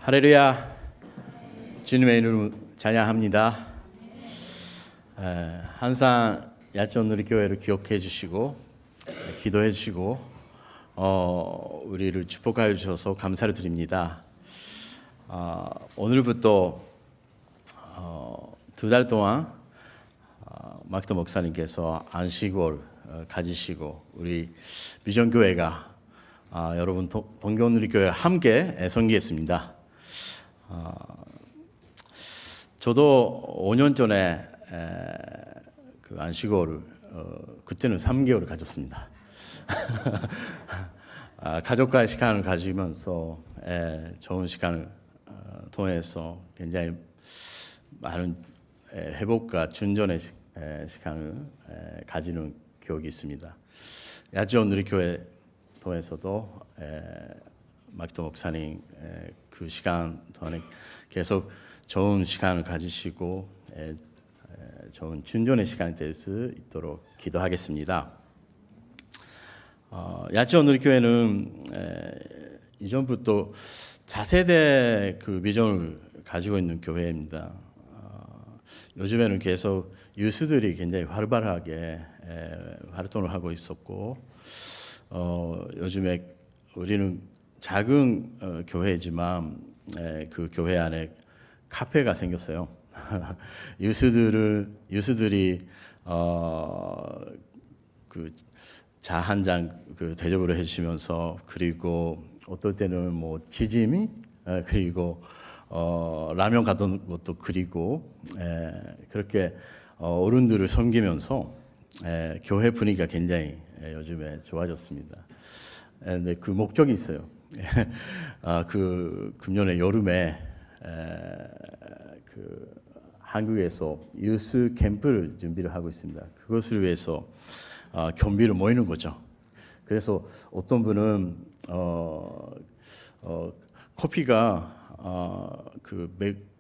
할렐루야. 주님의 이름을 찬양합니다. 항상 야천누리교회를 기억해 주시고 기도해 주시고 우리를 축복하여 주셔서 감사를 드립니다. 오늘부터 2달 동안 마크도 목사님께서 안식월 가지시고 우리 비전교회가 여러분 동경누리교회 함께 섬기겠습니다. 저도 5년 전에 그 안식월을 그때는 3개월을 가졌습니다. 가족과의 시간을 가지면서 좋은 시간을 통해서 굉장히 많은 회복과 준전의 시간을 가지는 기억이 있습니다. 야지원 누리교회 통해서도 마크도 목사님 그 시간 동안에 계속 좋은 시간을 가지시고 좋은 준전의 시간이 될 수 있도록 기도하겠습니다. 야지원 누리교회는 이전부터 차세대 그 비전을 가지고 있는 교회입니다. 요즘에는 계속 유수들이 굉장히 활발하게 활동을 하고 있었고 요즘에 우리는 작은 교회지만 그 교회 안에 카페가 생겼어요. 유수들이 그 차 한 잔 그 대접을 해주시면서 그리고 어떨 때는 뭐 지짐이 그리고 라면 같은 것도 그리고 그렇게 어른들을 섬기면서 교회 분위기가 굉장히 요즘에 좋아졌습니다. 근데 그 목적이 있어요. 그 금년에 여름에 그 한국에서 유스 캠프를 준비를 하고 있습니다. 그것을 위해서 경비를 모이는 거죠. 그래서 어떤 분은 커피가 그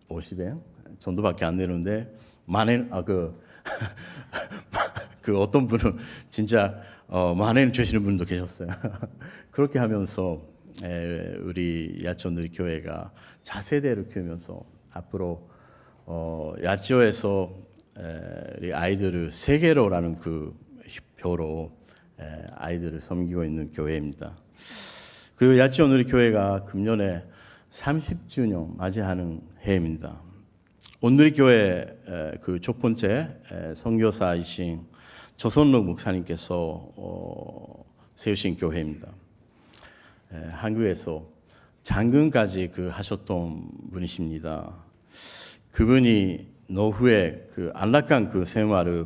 150엔 정도밖에 안 되는데 만엔 그 어떤 분은 진짜 만엔 주시는 분도 계셨어요. 그렇게 하면서 우리 야천누리 교회가 차세대를 키우면서 앞으로 야지오에서 우리 아이들을 세계로라는 그 표로 아이들을 섬기고 있는 교회입니다. 그리고 야지오누리 교회가 금년에 30주년 맞이하는 해입니다. 온누리 교회 그 첫 번째 선교사이신 조선록 목사님께서 세우신 교회입니다. 한국에서 장군까지 그 하셨던 분이십니다. 그분이 노후에 그 안락한 그 생활을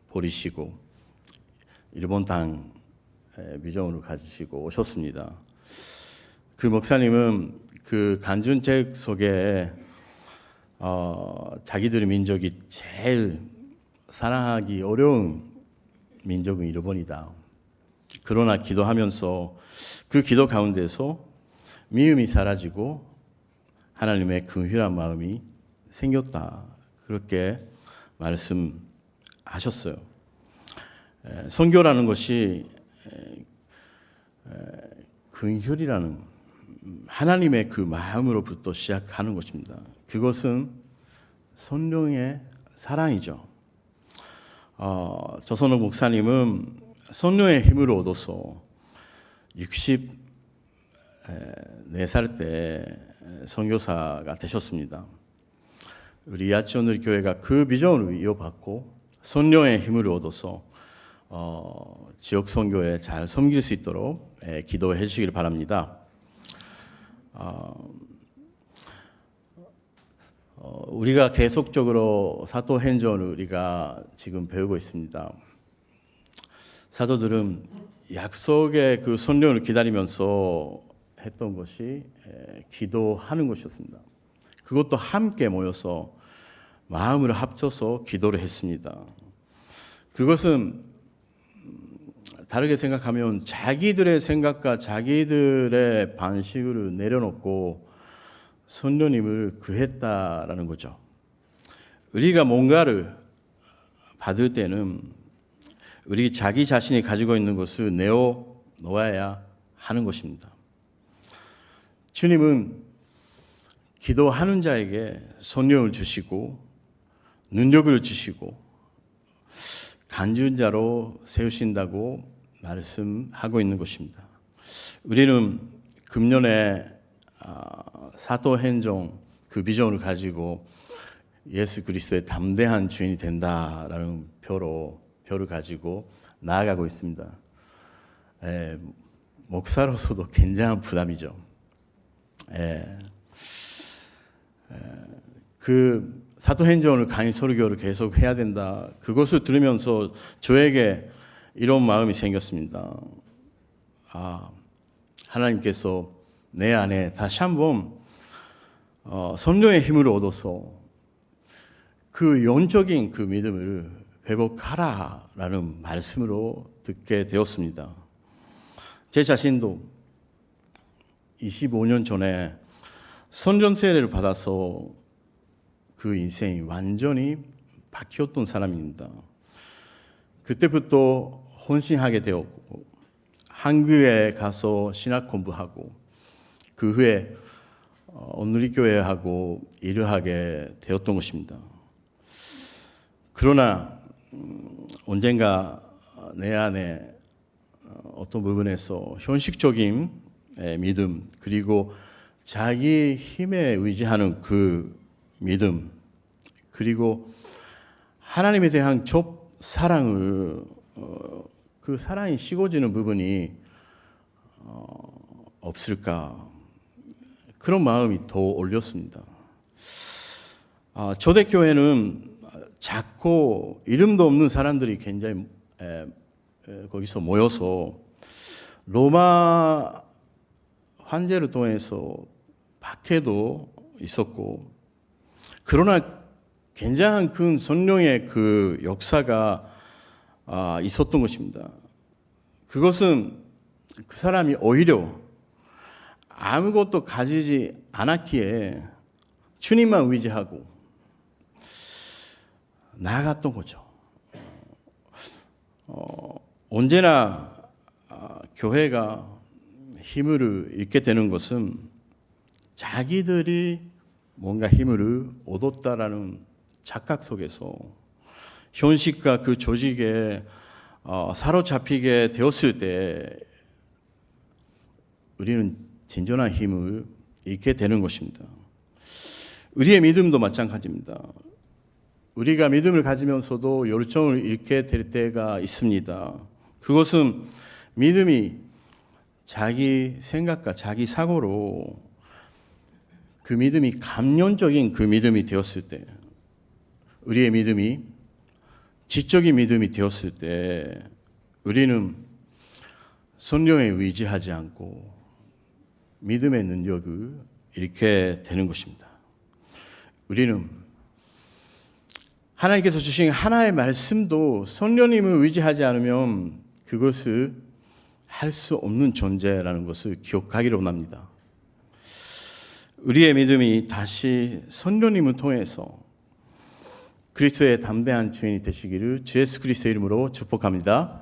버리시고 일본 땅 미정으로 가지시고 오셨습니다. 그 목사님은 그 간준책 속에 자기들의 민족이 제일 사랑하기 어려운 민족은 일본이다. 그러나 기도하면서 그 기도 가운데서 미움이 사라지고 하나님의 긍휼한 마음이 생겼다. 그렇게 말씀하셨어요. 선교라는 것이 긍휼이라는 하나님의 그 마음으로부터 시작하는 것입니다. 그것은 성령의 사랑이죠. 조선옥 목사님은 성령의 힘을 얻어서 64살 때 선교사가 되셨습니다. 우리 야치오누리 교회가 그 비전을 이어받고 성령의 힘을 얻어서 지역 선교에 잘 섬길 수 있도록 기도해 주시길 바랍니다. 우리가 계속적으로 사도행전을 우리가 지금 배우고 있습니다. 사도들은 약속의 그 성령을 기다리면서 했던 것이 기도하는 것이었습니다. 그것도 함께 모여서 마음을 합쳐서 기도를 했습니다. 그것은 다르게 생각하면 자기들의 생각과 자기들의 방식을 내려놓고 성령님을 구했다라는 거죠. 우리가 뭔가를 받을 때는 우리 자기 자신이 가지고 있는 것을 내어놓아야 하는 것입니다. 주님은 기도하는 자에게 성령을 주시고 능력을 주시고 간주한 자로 세우신다고 말씀하고 있는 것입니다. 우리는 금년에 사도행정 그 비전을 가지고 예수 그리스도의 담대한 주인이 된다라는 표를 가지고 나아가고 있습니다. 목사로서도 굉장한 부담이죠. 그 사도행전을 강의 설교를 계속 해야 된다. 그것을 들으면서 저에게 이런 마음이 생겼습니다. 하나님께서 내 안에 다시 한번 성령의 힘을 얻어서 그 영적인 그 믿음을 회복하라라는 말씀으로 듣게 되었습니다. 제 자신도 25년 전에 선전 세례를 받아서 그 인생이 완전히 바뀌었던 사람입니다. 그때부터 헌신하게 되었고 한국에 가서 신학 공부하고 그 후에 온누리교회하고 일을 하게 되었던 것입니다. 그러나 언젠가 내 안에 어떤 부분에서 현실적인 믿음 그리고 자기 힘에 의지하는 그 믿음 그리고 하나님에 대한 사랑을 그 사랑이 식어지는 부분이 없을까 그런 마음이 더 올렸습니다. 초대교회는 작고 이름도 없는 사람들이 굉장히 거기서 모여서 로마 황제를 통해서 박해도 있었고 그러나 굉장한 큰 성령의 그 역사가 있었던 것입니다. 그것은 그 사람이 오히려 아무것도 가지지 않았기에 주님만 의지하고 나아갔던 거죠. 언제나 교회가 힘을 잃게 되는 것은 자기들이 뭔가 힘을 얻었다라는 착각 속에서 현실과 그 조직에 사로잡히게 되었을 때 우리는 진정한 힘을 잃게 되는 것입니다. 우리의 믿음도 마찬가지입니다. 우리가 믿음을 가지면서도 열정을 잃게 될 때가 있습니다. 그것은 믿음이 자기 생각과 자기 사고로 그 믿음이 감염적인 그 믿음이 되었을 때, 우리의 믿음이 지적인 믿음이 되었을 때 우리는 성령에 의지하지 않고 믿음의 능력을 잃게 되는 것입니다. 우리는 하나님께서 주신 하나의 말씀도 성령님을 의지하지 않으면 그것을 할 수 없는 존재라는 것을 기억하기를 원합니다. 우리의 믿음이 다시 성령님을 통해서 그리스도의 담대한 주인이 되시기를 주 예수 그리스도의 이름으로 축복합니다.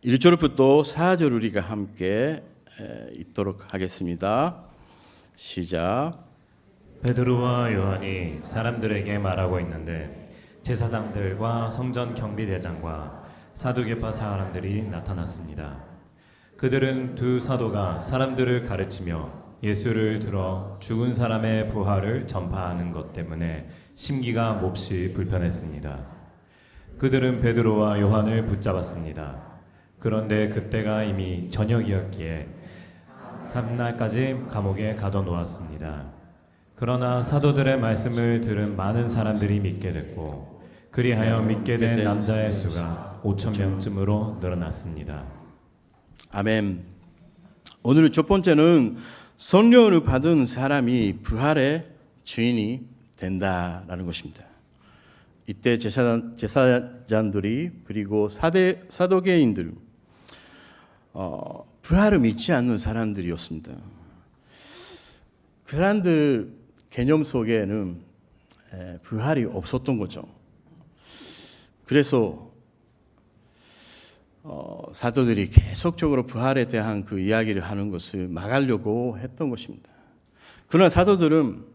1절부터 4절 우리가 함께 읽도록 하겠습니다. 시작. 베드로와 요한이 사람들에게 말하고 있는데 제사장들과 성전 경비대장과 사두개파 사람들이 나타났습니다. 그들은 두 사도가 사람들을 가르치며 예수를 들어 죽은 사람의 부활을 전파하는 것 때문에 심기가 몹시 불편했습니다. 그들은 베드로와 요한을 붙잡았습니다. 그런데 그때가 이미 저녁이었기에 다음날까지 감옥에 가둬놓았습니다. 그러나 사도들의 말씀을 들은 많은 사람들이 믿게 됐고 그리하여 믿게 된 남자의 수가 5,000명쯤으로 늘어났습니다. 아멘. 오늘 첫 번째는 성령을 받은 사람이 부활의 주인이 된다라는 것입니다. 이때 제사장들이 그리고 사도계인들 부활을 믿지 않는 사람들이었습니다. 그 사람들 개념 속에는 부활이 없었던 거죠. 그래서 사도들이 계속적으로 부활에 대한 그 이야기를 하는 것을 막으려고 했던 것입니다. 그러나 사도들은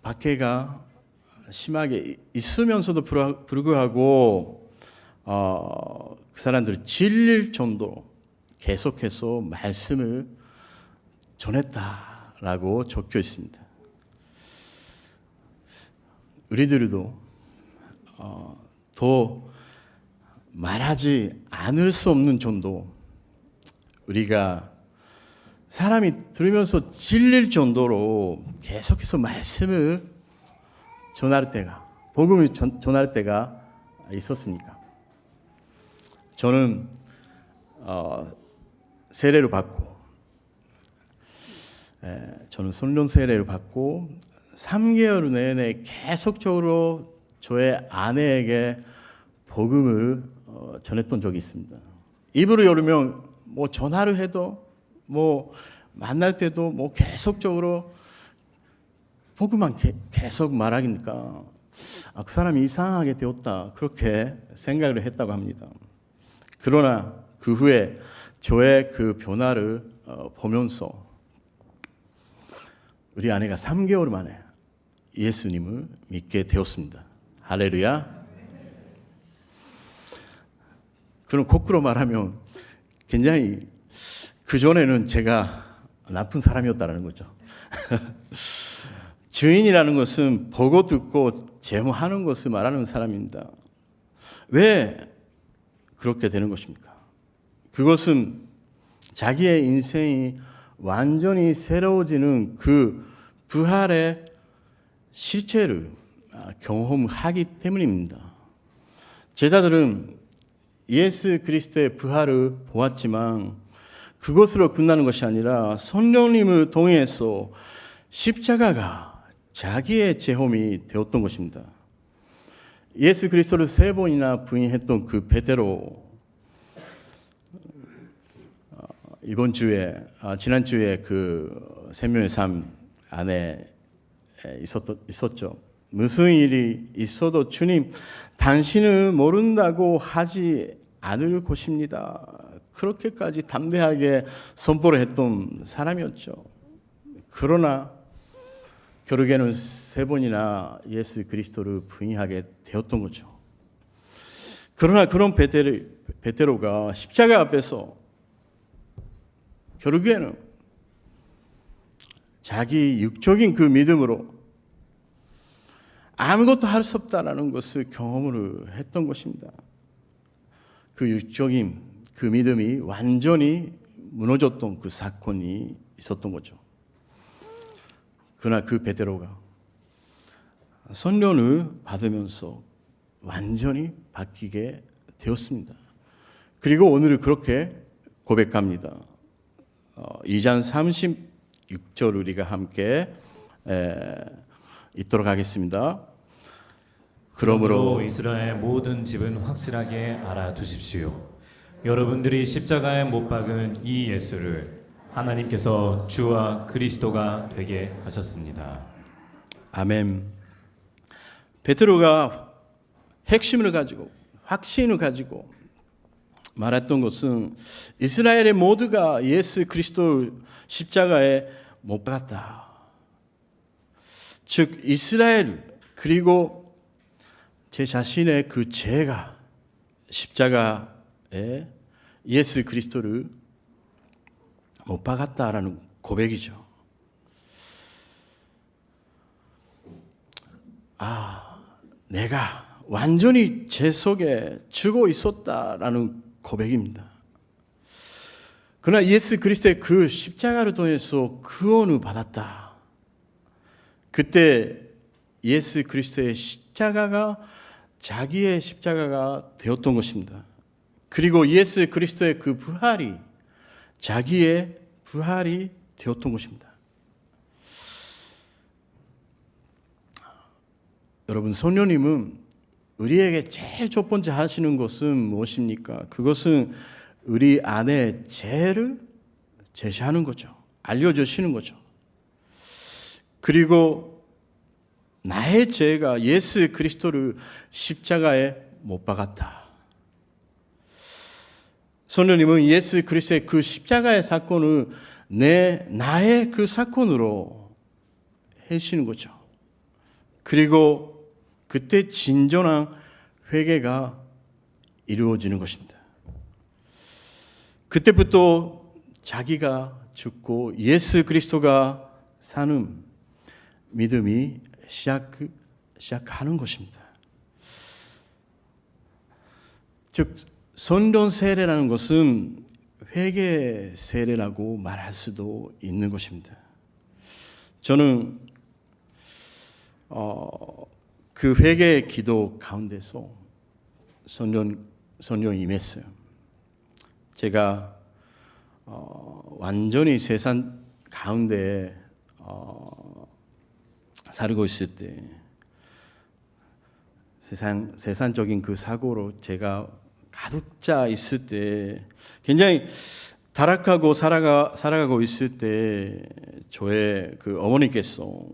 박해가 심하게 있으면서도 불구하고 그 사람들을 질릴 정도로 계속해서 말씀을 전했다라고 적혀 있습니다. 우리들도 더 말하지 않을 수 없는 정도, 우리가 사람이 들으면서 질릴 정도로 계속해서 말씀을 전할 때가, 복음을 전할 때가 있었습니까? 저는 세례를 받고, 저는 선령 세례를 받고 3개월 내내 계속적으로 저의 아내에게 복음을 전했던 적이 있습니다. 입으로 열으면 뭐 전화를 해도 뭐 만날 때도 뭐 계속적으로 복음만 계속 말하니까 그 사람이 이상하게 되었다, 그렇게 생각을 했다고 합니다. 그러나 그 후에 저의 그 변화를 보면서 우리 아내가 3개월 만에 예수님을 믿게 되었습니다. 할렐루야. 그럼 거꾸로 말하면 굉장히 그전에는 제가 나쁜 사람이었다는 거죠. 주인이라는 것은 보고 듣고 제모하는 것을 말하는 사람입니다. 왜 그렇게 되는 것입니까? 그것은 자기의 인생이 완전히 새로워지는 그 부활의 실체를 경험하기 때문입니다. 제자들은 예수 그리스도의 부활을 보았지만 그것으로 끝나는 것이 아니라 성령님을 통해서 십자가가 자기의 체험이 되었던 것입니다. 예수 그리스도를 3번이나 부인했던 그 베드로, 이번 주에 지난주에 그 생명의 삶 안에 있었죠. 무슨 일이 있어도 주님 당신을 모른다고 하지 않을 것입니다, 그렇게까지 담대하게 선포를 했던 사람이었죠. 그러나 결국에는 3번이나 예수 그리스도를 부인하게 되었던 거죠. 그러나 그런 베드로가 십자가 앞에서 결국에는 자기 육적인 그 믿음으로 아무것도 할 수 없다라는 것을 경험을 했던 것입니다. 그 육적인 그 믿음이 완전히 무너졌던 그 사건이 있었던 거죠. 그러나 그 베드로가 선련을 받으면서 완전히 바뀌게 되었습니다. 그리고 오늘 그렇게 고백합니다. 2장 36절 우리가 함께 읽도록 하겠습니다. 그러므로 이스라엘 모든 집은 확실하게 알아두십시오. 여러분들이 십자가에 못 박은 이 예수를 하나님께서 주와 그리스도가 되게 하셨습니다. 아멘. 베드로가 핵심을 가지고, 확신을 가지고 말했던 것은 이스라엘의 모두가 예수 그리스도 십자가에 못 박았다. 즉 이스라엘 그리고 제 자신의 그 죄가 십자가에 예수 그리스도를 못 박았다라는 고백이죠. 내가 완전히 죄 속에 죽어 있었다라는 고백입니다. 그러나 예수 그리스도의 그 십자가를 통해서 구원을 받았다. 그때 예수 그리스도의 십자가가 자기의 십자가가 되었던 것입니다. 그리고 예수 그리스도의 그 부활이 자기의 부활이 되었던 것입니다. 여러분, 성령님은 우리에게 제일 첫 번째 하시는 것은 무엇입니까? 그것은 우리 안에 죄를 제시하는 거죠. 알려주시는 거죠. 그리고 나의 죄가 예수 그리스도를 십자가에 못 박았다. 성령님은 예수 그리스도의 그 십자가의 사건을 나의 그 사건으로 해시는 거죠. 그리고 그때 진정한 회개가 이루어지는 것입니다. 그때부터 자기가 죽고 예수 그리스도가 사는 믿음이 시작하는 것입니다. 즉 선전 세례라는 것은 회개 세례라고 말할 수도 있는 것입니다. 저는 그 회개 기도 가운데서 선전 임했어요. 제가 완전히 세상 가운데 살고 있을 때 세상적인 그 사고로 제가 가득 차 있을 때 굉장히 타락하고 살아가고 있을 때 저의 그 어머니께서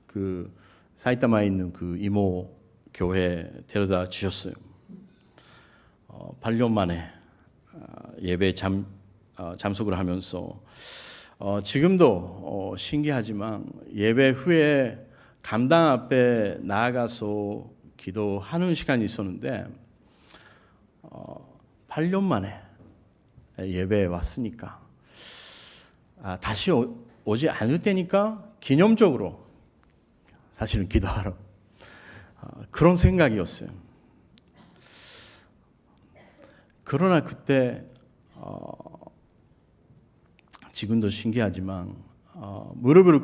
그 사이타마에 있는 그 이모 교회 데려다 주셨어요. 8년 만에 예배 잠석을 하면서 지금도 신기하지만 예배 후에 감당 앞에 나아가서 기도하는 시간이 있었는데 8년 만에 예배에 왔으니까 다시 오지 않을 때니까 기념적으로 사실은 기도하러 그런 생각이었어요. 그러나 그때 지금도 신기하지만 무릎을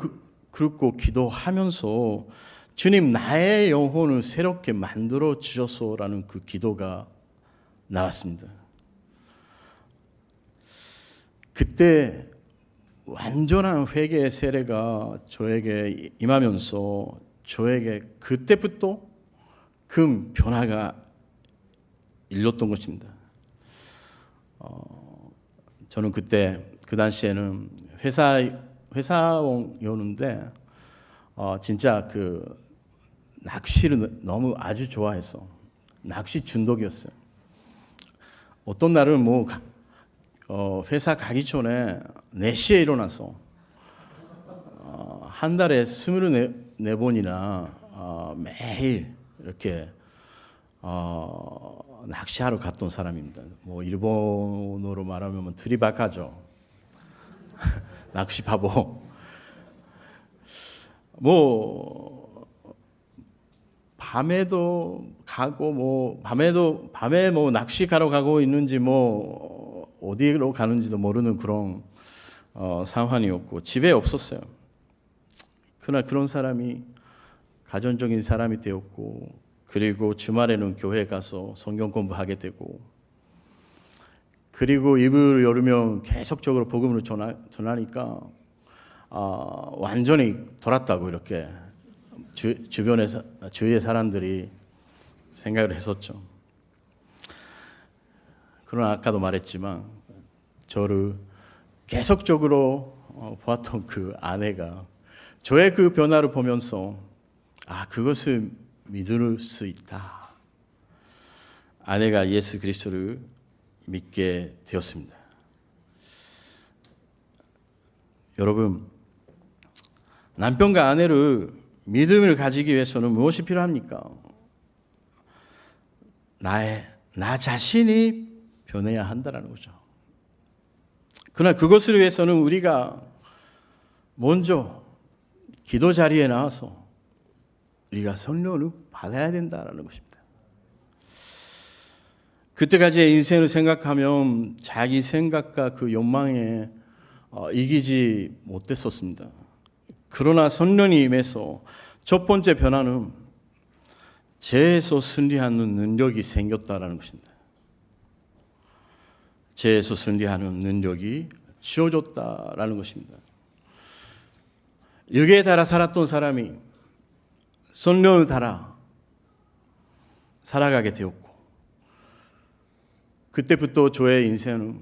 꿇고 기도하면서 주님 나의 영혼을 새롭게 만들어 주셔서라는 그 기도가 나왔습니다. 그때 완전한 회개의 세례가 저에게 임하면서 저에게 그때부터 큰 변화가 일렀던 것입니다. 저는 그때 그 당시에는 회사원이었는데 진짜 그 낚시를 너무 아주 좋아해서 낚시 중독이었어요. 어떤 날은 뭐 회사 가기 전에 4시에 일어나서 한 달에 24번이나 매일 이렇게 낚시하러 갔던 사람입니다. 뭐 일본어로 말하면 트리바카죠. 낚시 바보. 뭐 밤에도 가고 뭐 밤에 뭐 낚시 가러 가고 있는지 뭐 어디로 가는지도 모르는 그런 상황이었고 집에 없었어요. 그러나 그런 사람이 가정적인 사람이 되었고 그리고 주말에는 교회 가서 성경 공부하게 되고 그리고 입을 열으면 계속적으로 복음을 전하니까 완전히 돌았다고 이렇게 주위의 사람들이 생각을 했었죠. 그러나 아까도 말했지만 저를 계속적으로 보았던 그 아내가 저의 그 변화를 보면서 그것을 믿을 수 있다. 아내가 예수 그리스도를 믿게 되었습니다. 여러분, 남편과 아내를 믿음을 가지기 위해서는 무엇이 필요합니까? 나 자신이 변해야 한다는 거죠. 그러나 그것을 위해서는 우리가 먼저 기도 자리에 나와서 우리가 성령을 받아야 된다는 것입니다. 그때까지의 인생을 생각하면 자기 생각과 그 욕망에 이기지 못했었습니다. 그러나 성령이 임해서 첫 번째 변화는 죄에서 승리하는 능력이 생겼다는 것입니다. 죄에서 승리하는 능력이 주어졌다라는 것입니다. 여기에 따라 살았던 사람이 성령을 따라 살아가게 되었고 그때부터 저의 인생은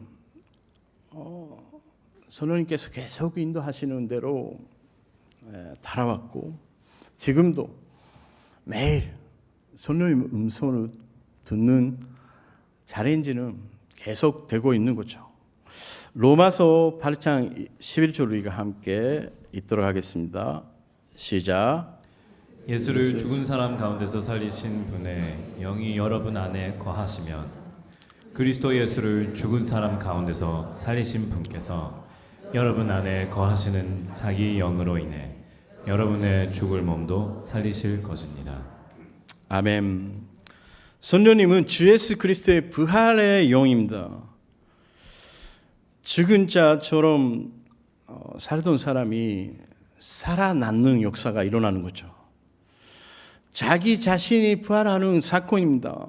성령님께서 계속 인도하시는 대로 따라왔고 지금도 매일 성령님 음성을 듣는 자리인지는 계속 되고 있는 거죠. 로마서 8장 11절 우리가 함께 읽도록 하겠습니다. 시작. 예수를 죽은 사람 가운데서 살리신 분의 영이 여러분 안에 거하시면 그리스도 예수를 죽은 사람 가운데서 살리신 분께서 여러분 안에 거하시는 자기 영으로 인해 여러분의 죽을 몸도 살리실 것입니다. 아멘. 성령님은 주 예수 그리스도의 부활의 영입니다. 죽은 자처럼 살던 사람이 살아남는 역사가 일어나는 거죠. 자기 자신이 부활하는 사건입니다.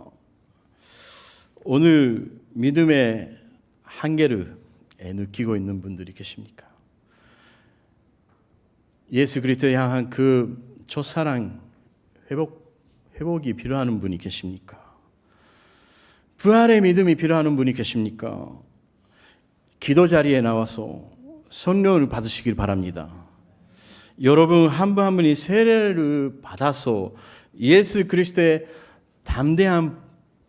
오늘 믿음의 한계를 느끼고 있는 분들이 계십니까? 예수 그리스도를 향한 그 첫사랑 회복이 필요한 분이 계십니까? 부활의 믿음이 필요한 분이 계십니까? 기도 자리에 나와서 성령을 받으시길 바랍니다. 여러분 한 분 한 분이 세례를 받아서 예수 그리스도의 담대한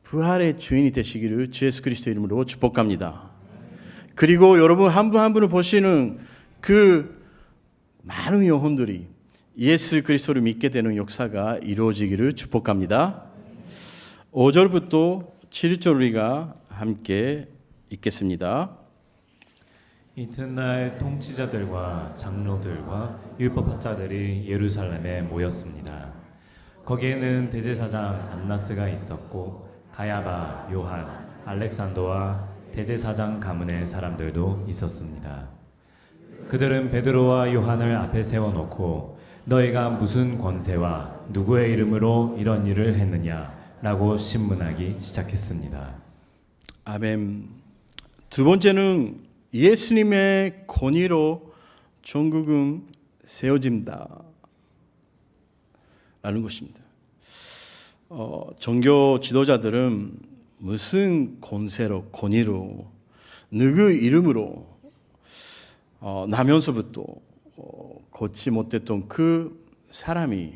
부활의 주인이 되시기를 주 예수 그리스도 이름으로 축복합니다. 그리고 여러분 한 분 한 분을 보시는 그 많은 영혼들이 예수 그리스도를 믿게 되는 역사가 이루어지기를 축복합니다. 5절부터 7절 우리가 함께 읽겠습니다. 이튿날 통치자들과 장로들과 율법학자들이 예루살렘에 모였습니다. 거기에는 대제사장 안나스가 있었고 가야바, 요한, 알렉산더와 대제사장 가문의 사람들도 있었습니다. 그들은 베드로와 요한을 앞에 세워놓고 너희가 무슨 권세와 누구의 이름으로 이런 일을 했느냐라고 신문하기 시작했습니다. 아멘. 두 번째는 예수님의 권위로 전국은 세워진다 라는 것입니다. 종교 지도자들은 무슨 권위로 누구 이름으로 나면서부터 걷지 못했던 그 사람이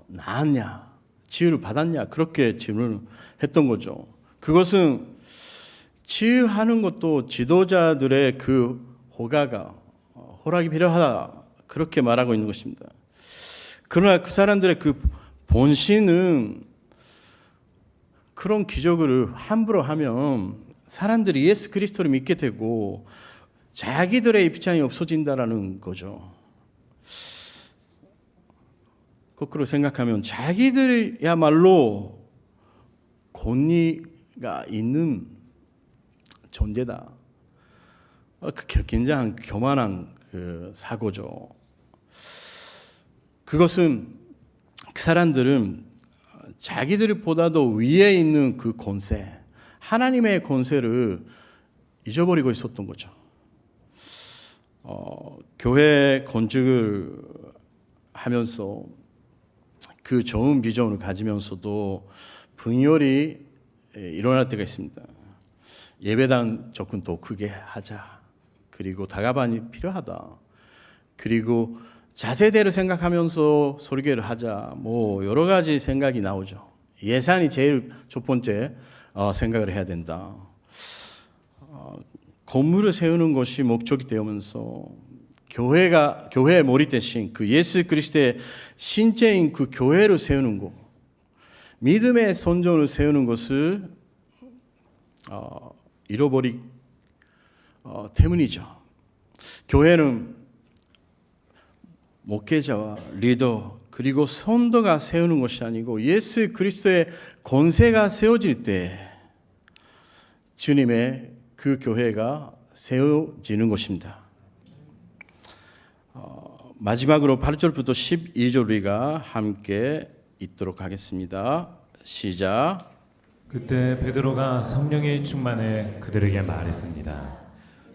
나았냐 치유를 받았냐 그렇게 질문했던 거죠. 그것은 치유하는 것도 지도자들의 그 허락이 필요하다 그렇게 말하고 있는 것입니다. 그러나 그 사람들의 그 본신은 그런 기적을 함부로 하면 사람들이 예수 그리스도를 믿게 되고 자기들의 입장이 없어진다라는 거죠. 거꾸로 생각하면 자기들이야말로 권위가 있는 존재다. 굉장히 교만한 그 사고죠. 그것은 그 사람들은 자기들보다도 위에 있는 그 권세, 하나님의 권세를 잊어버리고 있었던 거죠. 교회 건축을 하면서 그 좋은 비전을 가지면서도 분열이 일어날 때가 있습니다. 예배당 조금 더 크게 하자. 그리고 다가반이 필요하다. 그리고 자세대로 생각하면서 설교를 하자. 뭐 여러 가지 생각이 나오죠. 예산이 제일 첫 번째 생각을 해야 된다. 건물을 세우는 것이 목적이 되면서 교회의 머리 대신 그 예수 그리스도의 신체인 그 교회를 세우는 것, 믿음의 선전을 세우는 것을 잃어버리 때문이죠. 교회는 목회자와 리더 그리고 성도가 세우는 것이 아니고 예수 그리스도의 권세가 세워질 때 주님의 그 교회가 세워지는 것입니다. 마지막으로 8절부터 12절 우리가 함께 읽도록 하겠습니다. 시작. 그때 베드로가 성령의 충만에 그들에게 말했습니다.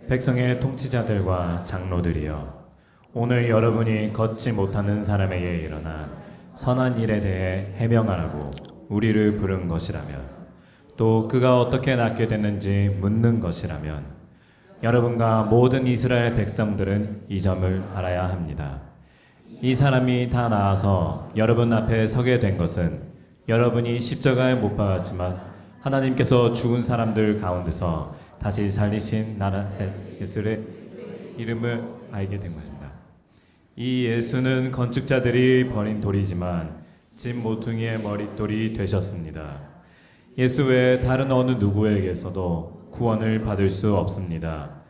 백성의 통치자들과 장로들이여, 오늘 여러분이 걷지 못하는 사람에게 일어나 선한 일에 대해 해명하라고 우리를 부른 것이라면, 또 그가 어떻게 낫게 됐는지 묻는 것이라면, 여러분과 모든 이스라엘 백성들은 이 점을 알아야 합니다. 이 사람이 다 나아서 여러분 앞에 서게 된 것은 여러분이 십자가에 못 박았지만 하나님께서 죽은 사람들 가운데서 다시 살리신 나사렛 예수의 이름을 알게 된 것입니다. 이 예수는 건축자들이 버린 돌이지만 집 모퉁이의 머릿돌이 되셨습니다. 예수 외에 다른 어느 누구에게서도 구원을 받을 수 없습니다.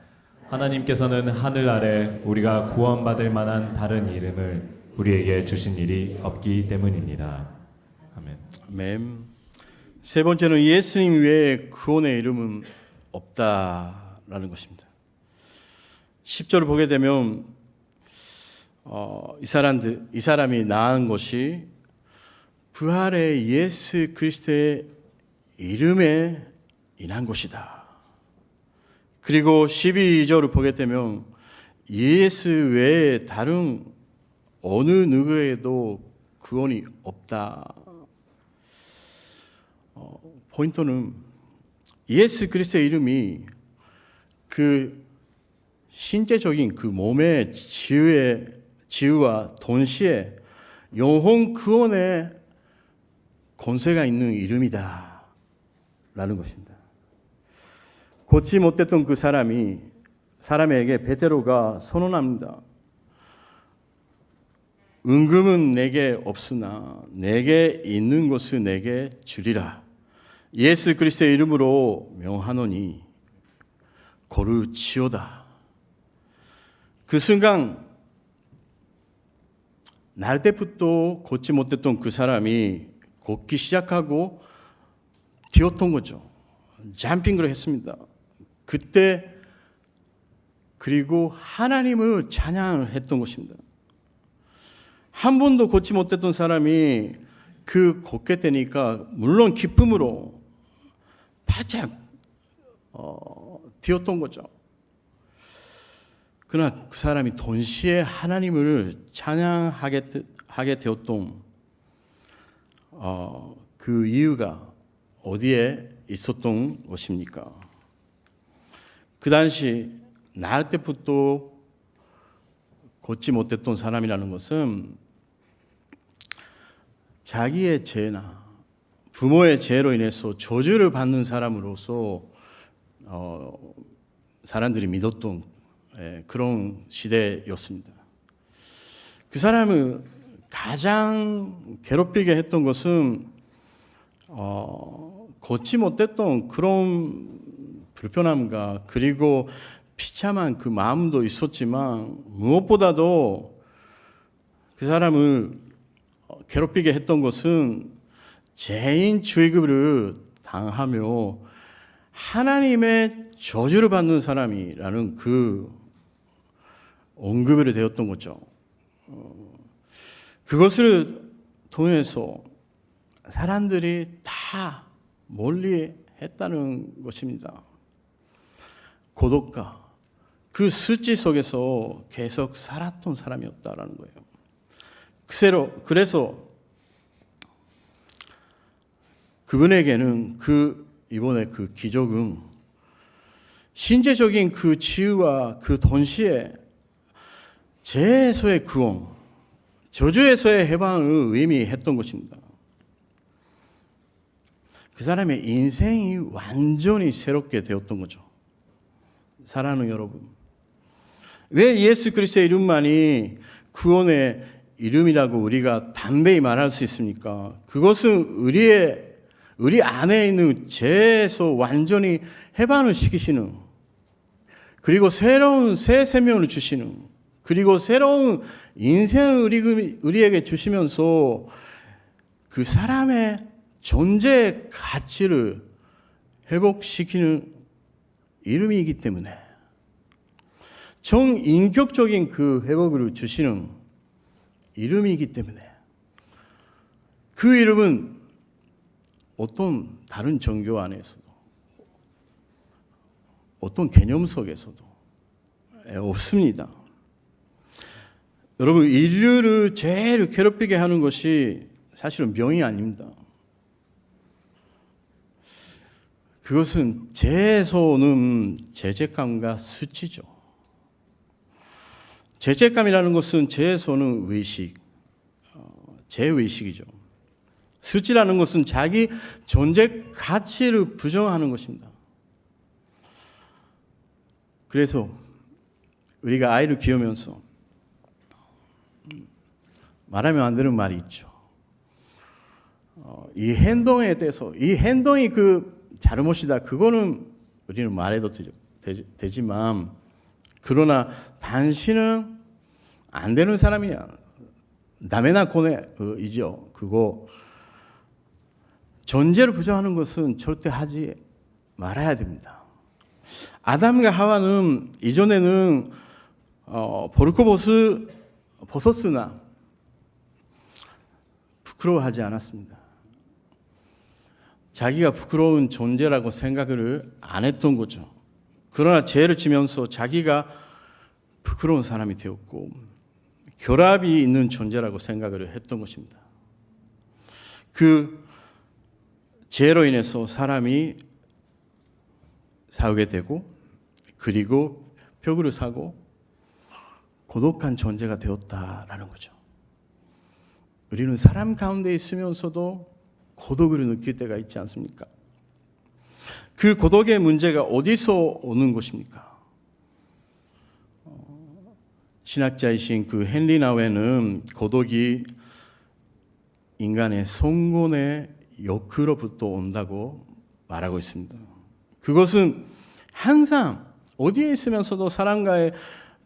하나님께서는 하늘 아래 우리가 구원받을 만한 다른 이름을 우리에게 주신 일이 없기 때문입니다. 아멘. 아멘. 세 번째는 예수님 외에 구원의 이름은 없다라는 것입니다. 10절을 보게 되면 이 사람이 나은 것이 부활의 예수 그리스도의 이름에 인한 것이다. 그리고 12절을 보게 되면 예수 외에 다른 어느 누구에도 구원이 없다. 포인트는 예수 그리스도의 이름이 그 신체적인 그 몸의 치유와 동시에 영혼 구원의 권세가 있는 이름이다 라는 것입니다. 걷지 못했던 그 사람에게 베드로가 선언합니다. 은금은 내게 없으나 내게 있는 것을 내게 주리라. 예수 그리스도의 이름으로 명하노니 걸으치오다. 그 순간 날 때부터 걷지 못했던 그 사람이 걷기 시작하고 뛰었던 거죠. 점핑을 했습니다. 그때 그리고 하나님을 찬양을 했던 것입니다. 한 번도 걷지 못했던 사람이 그 걷게 되니까 물론 기쁨으로 바짝 뛰었던 거죠. 그러나 그 사람이 동시에 하나님을 찬양하게 되었던 그 이유가 어디에 있었던 것입니까? 그 당시 날 때부터 걷지 못했던 사람이라는 것은 자기의 죄나 부모의 죄로 인해서 저주를 받는 사람으로서 사람들이 믿었던 그런 시대였습니다. 그 사람을 가장 괴롭히게 했던 것은 걷지 못했던 그런 불편함과 그리고 비참한 그 마음도 있었지만 무엇보다도 그 사람을 괴롭히게 했던 것은 죄인 취급을 당하며 하나님의 저주를 받는 사람이라는 그 언급이 되었던 거죠. 그것을 통해서 사람들이 다 멀리 했다는 것입니다. 고독과 그 수치 속에서 계속 살았던 사람이었다라는 거예요. 그래서 그분에게는 이번에 그 기적은 신체적인 그 치유와 그 동시에 죄에서의 구원, 저주에서의 해방을 의미했던 것입니다. 그 사람의 인생이 완전히 새롭게 되었던 거죠. 사랑하는 여러분, 왜 예수 그리스도의 이름만이 구원의 이름이라고 우리가 담대히 말할 수 있습니까? 그것은 우리 안에 있는 죄에서 완전히 해방을 시키시는, 그리고 새로운 새 생명을 주시는, 그리고 새로운 인생을 우리에게 주시면서 그 사람의 존재의 가치를 회복시키는 이름이기 때문에, 정인격적인 그 회복을 주시는 이름이기 때문에, 그 이름은 어떤 다른 종교 안에서도 어떤 개념 속에서도 없습니다. 여러분, 인류를 제일 괴롭히게 하는 것이 사실은 병이 아닙니다. 그것은 죄에서 오는 죄책감과 수치죠. 죄책감이라는 것은 죄에서 오는 의식, 죄의식이죠. 수치라는 것은 자기 존재 가치를 부정하는 것입니다. 그래서 우리가 아이를 키우면서 말하면 안 되는 말이 있죠. 이 행동에 대해서 이 행동이 그 잘못이다. 그거는 우리는 말해도 되지만 그러나 당신은 안 되는 사람이야. 남의나 고뇌이죠. 그거 존재를 부정하는 것은 절대 하지 말아야 됩니다. 아담과 하와는 이전에는 버섯으나 부끄러워하지 않았습니다. 자기가 부끄러운 존재라고 생각을 안 했던 거죠. 그러나 죄를 지면서 자기가 부끄러운 사람이 되었고 결합이 있는 존재라고 생각을 했던 것입니다. 그 죄로 인해서 사람이 싸우게 되고 그리고 벽을 사고 고독한 존재가 되었다라는 거죠. 우리는 사람 가운데 있으면서도 고독을 느낄 때가 있지 않습니까? 그 고독의 문제가 어디서 오는 것입니까? 신학자이신 그 헨리 나웨는 고독이 인간의 성곤의 욕구로부터 온다고 말하고 있습니다. 그것은 항상 어디에 있으면서도 사람과의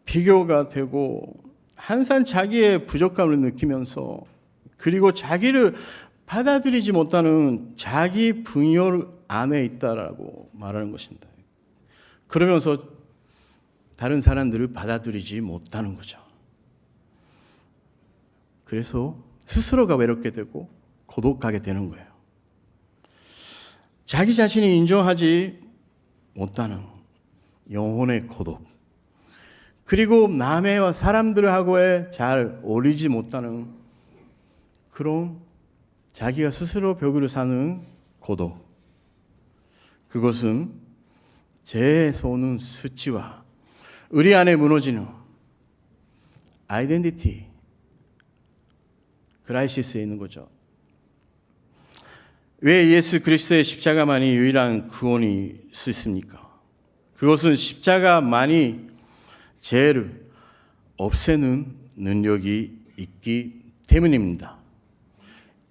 비교가 되고 항상 자기의 부족함을 느끼면서 그리고 자기를 받아들이지 못하는 자기 분열 안에 있다라고 말하는 것입니다. 그러면서 다른 사람들을 받아들이지 못하는 거죠. 그래서 스스로가 외롭게 되고 고독하게 되는 거예요. 자기 자신이 인정하지 못하는 영혼의 고독. 그리고 남의 사람들하고의 잘 어울리지 못하는 그런 자기가 스스로 벽을 사는 고독. 그것은 죄에서 오는 수치와 우리 안에 무너지는 아이덴티티 크라이시스에 있는 거죠. 왜 예수 그리스도의 십자가만이 유일한 구원이 있습니까? 그것은 십자가만이 죄를 없애는 능력이 있기 때문입니다.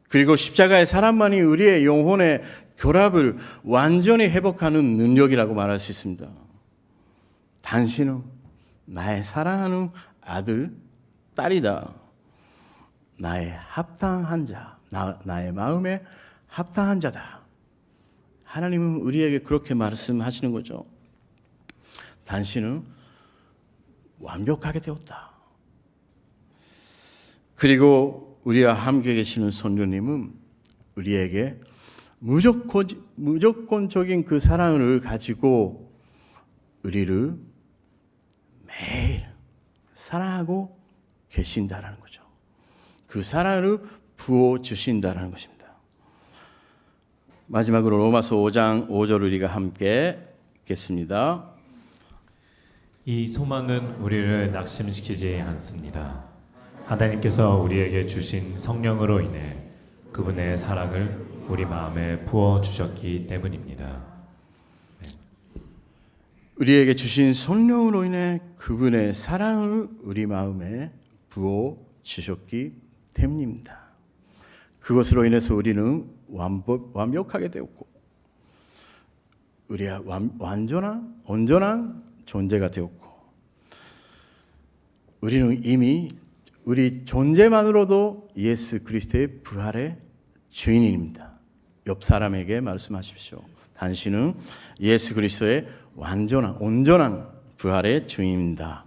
그리고 십자가의 사람만이 우리의 영혼의 결합을 완전히 회복하는 능력이라고 말할 수 있습니다. 당신은 나의 사랑하는 아들, 딸이다. 나의 합당한 자, 나의 마음에 합당한 자다. 하나님은 우리에게 그렇게 말씀하시는 거죠. 당신은 완벽하게 되었다. 그리고 우리와 함께 계시는 성령님은 우리에게 무조건적인 그 사랑을 가지고 우리를 매일 사랑하고 계신다라는 거죠. 그 사랑을 부어 주신다라는 것입니다. 마지막으로 로마서 5장 5절을 우리가 함께 읽겠습니다. 이 소망은 우리를 낙심시키지 않습니다. 하나님께서 우리에게 주신 성령으로 인해 그분의 사랑을 우리 마음에 부어 주셨기 때문입니다. 우리에게 주신 성령으로 인해 그분의 사랑을 우리 마음에 부어 주셨기 때문입니다. 그것으로 인해서 우리는 완벽하게 되었고 우리가 온전한 존재가 되었고 우리는 이미 우리 존재만으로도 예수 그리스도의 부활의 주인입니다. 옆 사람에게 말씀하십시오. 당신은 예수 그리스도의 온전한 부활의 주인입니다.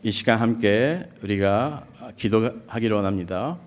이 시간 함께 우리가 기도하기로 원합니다.